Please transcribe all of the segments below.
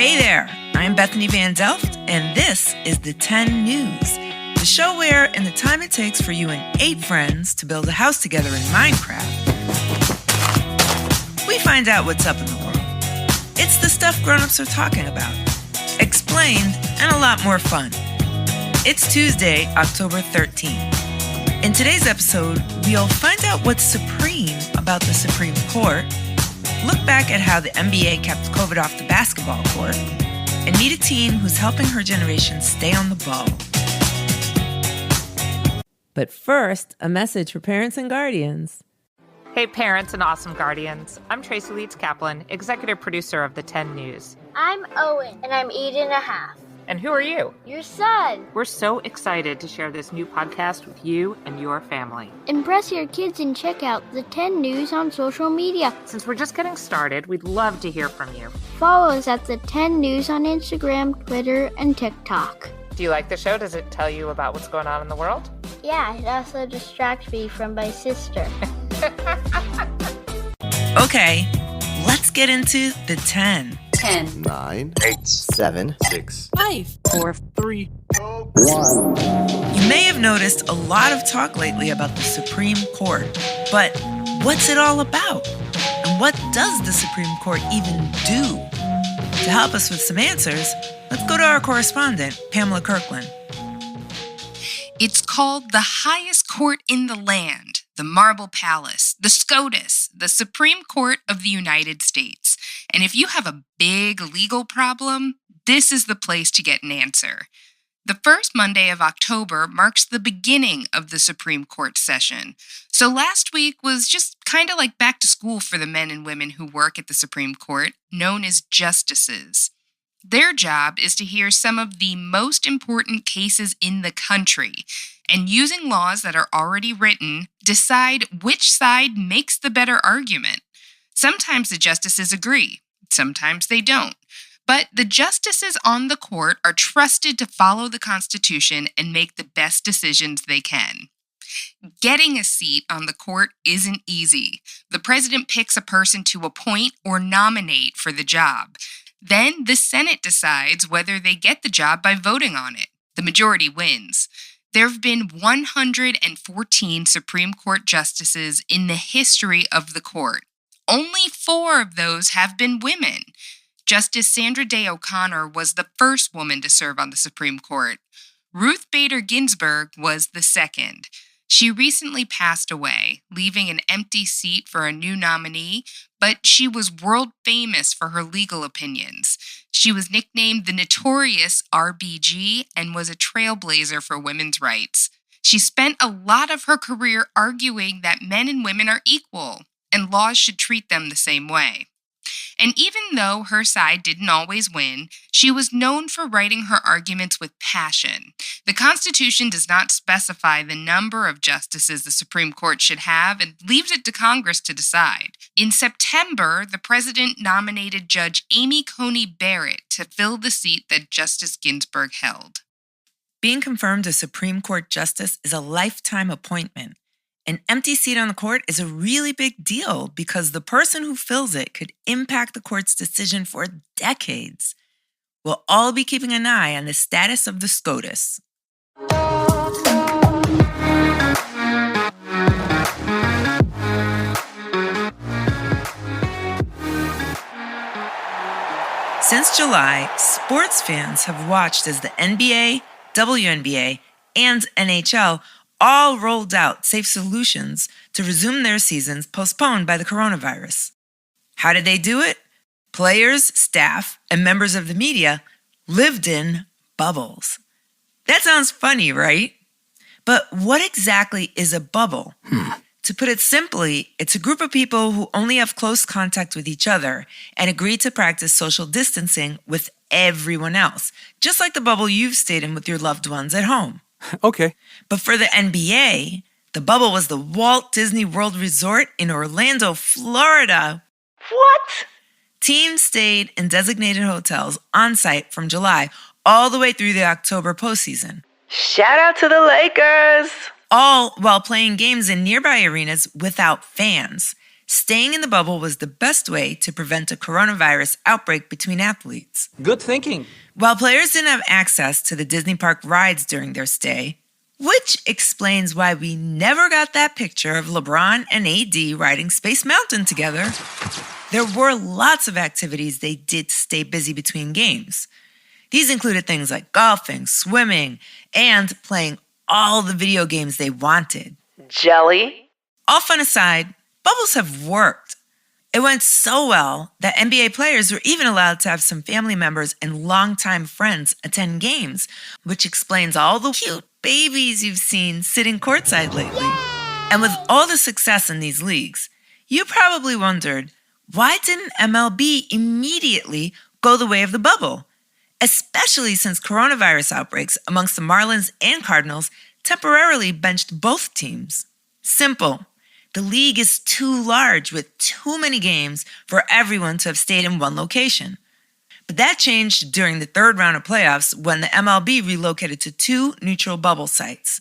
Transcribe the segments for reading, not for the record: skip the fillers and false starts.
Hey there, I'm Bethany Van Delft, and this is the 10 News, the show where, in the time it takes for you and 8 friends to build a house together in Minecraft, we find out what's up in the world. It's the stuff grown-ups are talking about, explained, and a lot more fun. It's Tuesday, October 13th. In today's episode, we'll find out what's supreme about the Supreme Court, look back at how the NBA kept COVID off the basketball court, and meet a teen who's helping her generation stay on the ball. But first, a message for parents and guardians. Hey parents and awesome guardians. I'm Tracy Leeds Kaplan, executive producer of the 10 News. I'm Owen, and I'm 8.5. And who are you? Your son. We're so excited to share this new podcast with you and your family. Impress your kids and check out the 10 News on social media. Since we're just getting started, we'd love to hear from you. Follow us at the 10 News on Instagram, Twitter, and TikTok. Do you like the show? Does it tell you about what's going on in the world? Yeah, it also distracts me from my sister. Okay, let's get into the 10. 10, 9, 8, 7, 6, 5, 4, 3, 1. You may have noticed a lot of talk lately about the Supreme Court, but what's it all about? And what does the Supreme Court even do? To help us with some answers, let's go to our correspondent, Pamela Kirkland. It's called the highest court in the land, the Marble Palace, the SCOTUS, the Supreme Court of the United States. And if you have a big legal problem, this is the place to get an answer. The first Monday of October marks the beginning of the Supreme Court session. So last week was just kind of like back to school for the men and women who work at the Supreme Court, known as justices. Their job is to hear some of the most important cases in the country, and using laws that are already written, decide which side makes the better argument. Sometimes the justices agree, sometimes they don't. But the justices on the court are trusted to follow the Constitution and make the best decisions they can. Getting a seat on the court isn't easy. The president picks a person to appoint or nominate for the job. Then the Senate decides whether they get the job by voting on it. The majority wins. There have been 114 Supreme Court justices in the history of the court. Only 4 of those have been women. Justice Sandra Day O'Connor was the first woman to serve on the Supreme Court. Ruth Bader Ginsburg was the second. She recently passed away, leaving an empty seat for a new nominee, but she was world famous for her legal opinions. She was nicknamed the Notorious RBG and was a trailblazer for women's rights. She spent a lot of her career arguing that men and women are equal, and laws should treat them the same way. And even though her side didn't always win, she was known for writing her arguments with passion. The Constitution does not specify the number of justices the Supreme Court should have and leaves it to Congress to decide. In September, the president nominated Judge Amy Coney Barrett to fill the seat that Justice Ginsburg held. Being confirmed a Supreme Court justice is a lifetime appointment. An empty seat on the court is a really big deal because the person who fills it could impact the court's decision for decades. We'll all be keeping an eye on the status of the SCOTUS. Since July, sports fans have watched as the NBA, WNBA, and NHL all rolled out safe solutions to resume their seasons postponed by the coronavirus. How did they do it? Players, staff, and members of the media lived in bubbles. That sounds funny, right? But what exactly is a bubble? To put it simply, it's a group of people who only have close contact with each other and agree to practice social distancing with everyone else, just like the bubble you've stayed in with your loved ones at home. Okay. But for the NBA, the bubble was the Walt Disney World Resort in Orlando, Florida. What? Teams stayed in designated hotels on site from July all the way through the October postseason. Shout out to the Lakers! All while playing games in nearby arenas without fans. Staying in the bubble was the best way to prevent a coronavirus outbreak between athletes. Good thinking. While players didn't have access to the Disney park rides during their stay, which explains why we never got that picture of LeBron and AD riding Space Mountain together, there were lots of activities they did to stay busy between games. These included things like golfing, swimming, and playing all the video games they wanted. Jelly? All fun aside, bubbles have worked. It went so well that NBA players were even allowed to have some family members and longtime friends attend games, which explains all the cute babies you've seen sitting courtside lately. And with all the success in these leagues, you probably wondered, why didn't MLB immediately go the way of the bubble? Especially since coronavirus outbreaks amongst the Marlins and Cardinals temporarily benched both teams. Simple. The league is too large with too many games for everyone to have stayed in one location. But that changed during the third round of playoffs when the MLB relocated to two neutral bubble sites,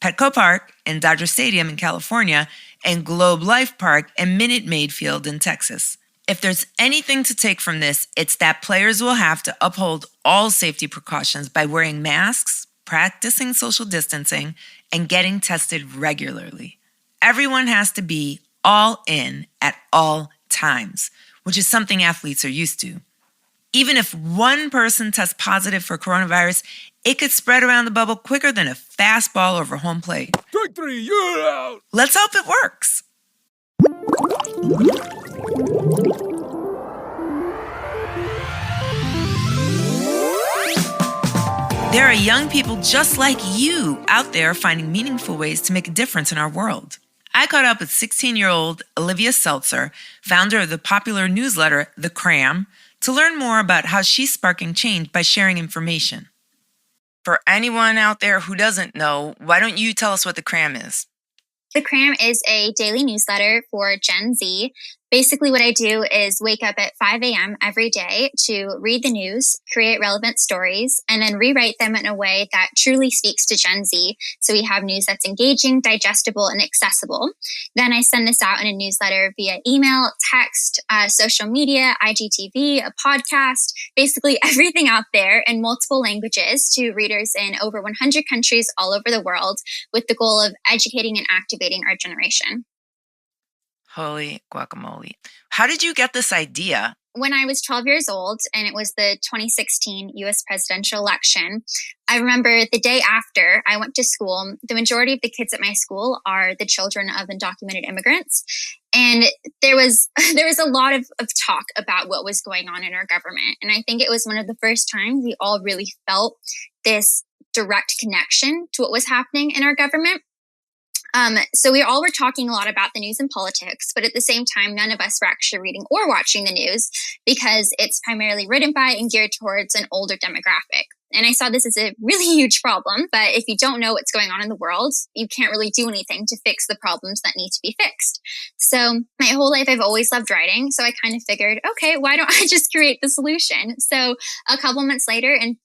Petco Park and Dodger Stadium in California and Globe Life Park and Minute Maid Field in Texas. If there's anything to take from this, it's that players will have to uphold all safety precautions by wearing masks, practicing social distancing, and getting tested regularly. Everyone has to be all in at all times, which is something athletes are used to. Even if one person tests positive for coronavirus, it could spread around the bubble quicker than a fastball over home plate. Strike three, you're out. Let's hope it works. There are young people just like you out there finding meaningful ways to make a difference in our world. I caught up with 16-year-old Olivia Seltzer, founder of the popular newsletter, The Cramm, to learn more about how she's sparking change by sharing information. For anyone out there who doesn't know, why don't you tell us what The Cramm is? The Cramm is a daily newsletter for Gen Z. Basically, what I do is wake up at 5 a.m. every day to read the news, create relevant stories, and then rewrite them in a way that truly speaks to Gen Z. So we have news that's engaging, digestible, and accessible. Then I send this out in a newsletter via email, text, social media, IGTV, a podcast, basically everything out there in multiple languages to readers in over 100 countries all over the world with the goal of educating and activating our generation. Holy guacamole. How did you get this idea? When I was 12 years old and it was the 2016 US presidential election, I remember the day after I went to school, the majority of the kids at my school are the children of undocumented immigrants. And there was a lot of talk about what was going on in our government. And I think it was one of the first times we all really felt this direct connection to what was happening in our government. So we all were talking a lot about the news and politics, but at the same time, none of us were actually reading or watching the news because it's primarily written by and geared towards an older demographic. And I saw this as a really huge problem, but if you don't know what's going on in the world, you can't really do anything to fix the problems that need to be fixed. So my whole life, I've always loved writing. So I kind of figured, okay, why don't I just create the solution? So a couple months later in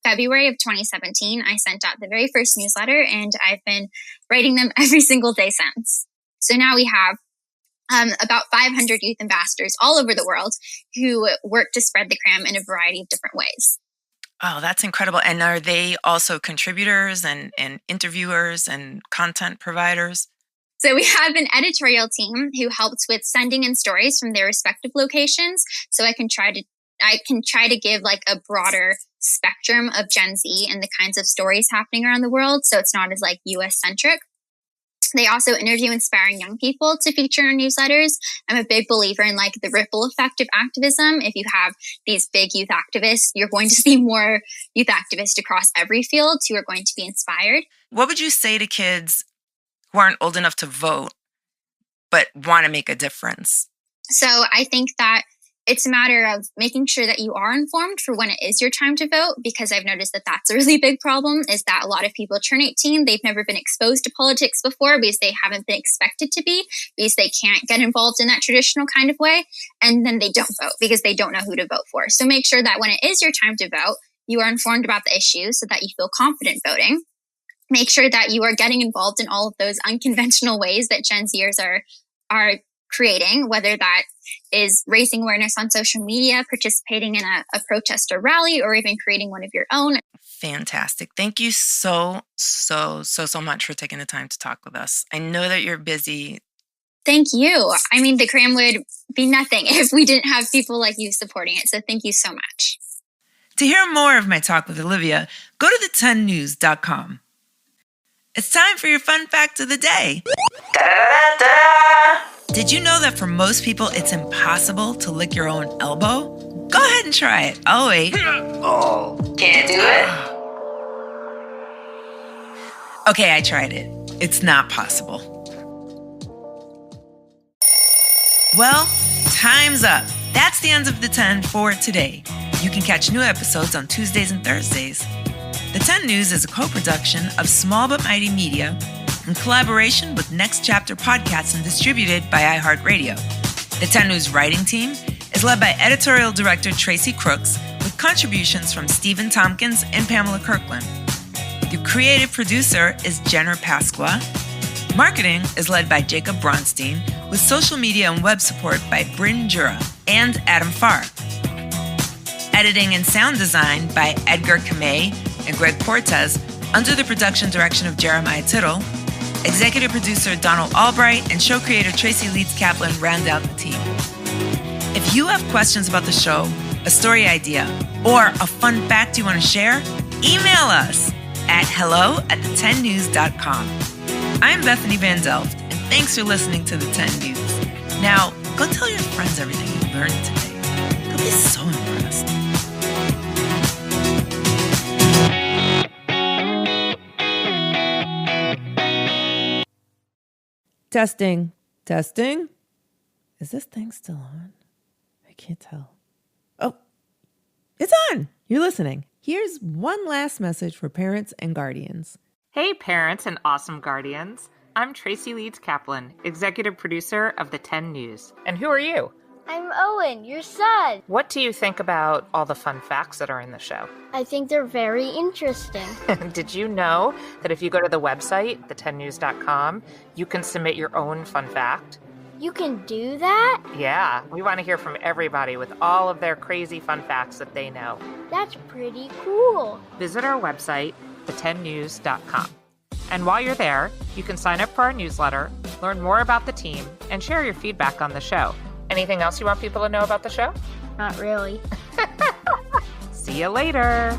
February of 2017, I sent out the very first newsletter and I've been writing them every single day since. So now we have about 500 youth ambassadors all over the world who work to spread the Cramm in a variety of different ways. Oh, that's incredible. And are they also contributors and interviewers and content providers? So we have an editorial team who helps with sending in stories from their respective locations. So I can try to give like a broader spectrum of Gen Z and the kinds of stories happening around the world. So it's not as like US centric. They also interview inspiring young people to feature in newsletters. I'm a big believer in like the ripple effect of activism. If you have these big youth activists, you're going to see more youth activists across every field who are going to be inspired. What would you say to kids who aren't old enough to vote, but want to make a difference? So I think that it's a matter of making sure that you are informed for when it is your time to vote, because I've noticed that that's a really big problem, is that a lot of people turn 18, they've never been exposed to politics before because they haven't been expected to be, because they can't get involved in that traditional kind of way, and then they don't vote because they don't know who to vote for. So make sure that when it is your time to vote, you are informed about the issues so that you feel confident voting. Make sure that you are getting involved in all of those unconventional ways that Gen Zers are creating, whether that is raising awareness on social media, participating in a protest or rally, or even creating one of your own. Fantastic. Thank you so much for taking the time to talk with us. I know that you're busy. Thank you. I mean, the Cramm would be nothing if we didn't have people like you supporting it. So thank you so much. To hear more of my talk with Olivia, go to the10news.com. It's time for your fun fact of the day. Da-da-da-da! Did you know that for most people, it's impossible to lick your own elbow? Go ahead and try it. I'll wait. Oh, can't do it? Okay, I tried it. It's not possible. Well, time's up. That's the end of the 10 for today. You can catch new episodes on Tuesdays and Thursdays. The 10 News is a co-production of Small But Mighty Media in collaboration with Next Chapter Podcasts and distributed by iHeartRadio. The 10 News writing team is led by editorial director Tracy Crooks with contributions from Stephen Tompkins and Pamela Kirkland. The creative producer is Jenner Pasqua. Marketing is led by Jacob Bronstein with social media and web support by Bryn Jura and Adam Farr. Editing and sound design by Edgar Kamei and Greg Cortez under the production direction of Jeremiah Tittle. Executive producer Donald Albright and show creator Tracy Leeds Kaplan round out the team. If you have questions about the show, a story idea, or a fun fact you want to share, email us at hello@the10news.com. I'm Bethany Van Delft, and thanks for listening to the 10 News. Now, go tell your friends everything you learned today. They'll be so impressed. Testing. Testing. Is this thing still on? I can't tell. Oh, it's on. You're listening. Here's one last message for parents and guardians. Hey, parents and awesome guardians. I'm Tracy Leeds Kaplan, executive producer of the 10 News. And who are you? I'm Owen, your son. What do you think about all the fun facts that are in the show? I think they're very interesting. Did you know that if you go to the website, the10news.com, you can submit your own fun fact? You can do that? Yeah, we want to hear from everybody with all of their crazy fun facts that they know. That's pretty cool. Visit our website, the10news.com. And while you're there, you can sign up for our newsletter, learn more about the team, and share your feedback on the show. Anything else you want people to know about the show? Not really. See you later.